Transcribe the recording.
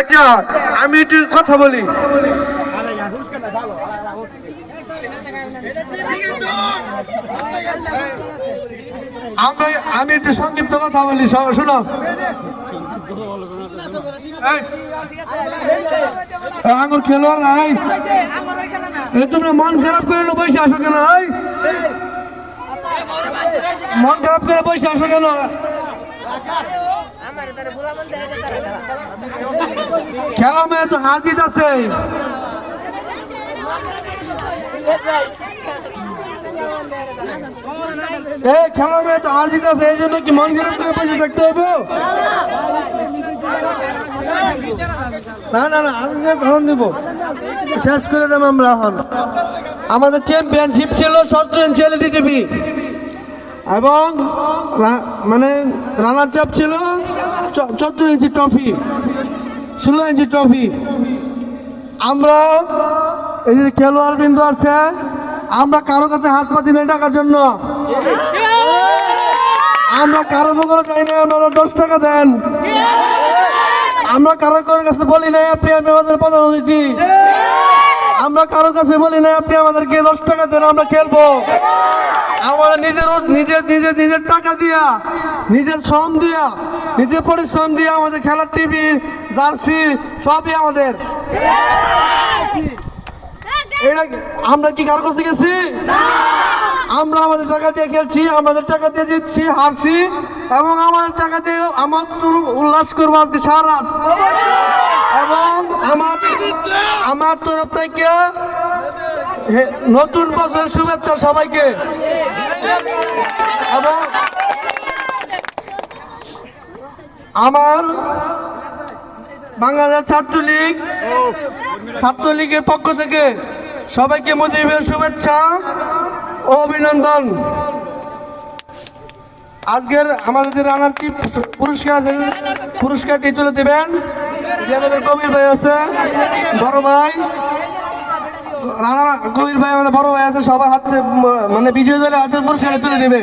আচ্ছা আমি একটু কথা বলি। আমি একটু সংক্ষিপ্ত কথা বলি, শোনো। আঙুর খেলোয়াড় নাই, তোমরা মন খারাপ করে বসে আসো কেন? মন খারাপ করে বসে আসো কেন? খেলা মেয়ে তো হার জিত আছে। খেলা মেয়ে তো হার জিত আছে, এই জন্য কি মন খারাপ করে বসে থাকতে হবে? না না না, আমি গ্রহণ দিব, শেষ করে দেব আমরা। এখন আমাদের চ্যাম্পিয়নশিপ ছিল 17 ইঞ্চি এলইডি টিভি এবং মানে রানার চাপ ছিল 14 ইঞ্চি ট্রফি, 16 ইঞ্চি ট্রফি। আমরা এই যে খেলোয়াড় বিন্দু আছে, আমরা কারো কাছে হাত পাতি নেই টাকার জন্য, আমরা কারো পকেটে চাই না আপনারা 10 টাকা দেন। আমরা কারো কাছে বলি নাই আপনি আমাদের প্রধান অতিথি, আমরা কারো কাছে বলি নাই আপনি আমাদেরকে 10 টাকা দেন, আমরা খেলবো। আমরা নিজের টাকা দিয়া, নিজের শ্রম দিয়া, নিজের পরিশ্রম দিয়া আমাদের খেলার টিভি, জার্সি সবই আমাদের। এটা আমরা কি কারো কাছে গেছি? আমরা আমাদের টাকা দিয়ে খেলছি, আমাদের টাকা দিয়ে জিতছি, হারছি, এবং আমাদের টাকা দিয়ে আমার উল্লাস করবো আজকে সারা রাত। এবং আমার তরফ থেকে নতুন বছরের শুভেচ্ছা সবাইকে। এবং আমার বাংলাদেশ ছাত্রলীগের পক্ষ থেকে সবাইকে মুজিবের শুভেচ্ছা ও অভিনন্দন। আজকের আমাদের রানার চিফ পুরস্কারটি তুলে দেবেন যে আমাদের কবির ভাই আছে, বড় ভাই রানা কবির ভাই, আমাদের বড় ভাই আছে, সবার হাতে মানে বিজয় দলের হাতে পুরস্কার তুলে দেবে।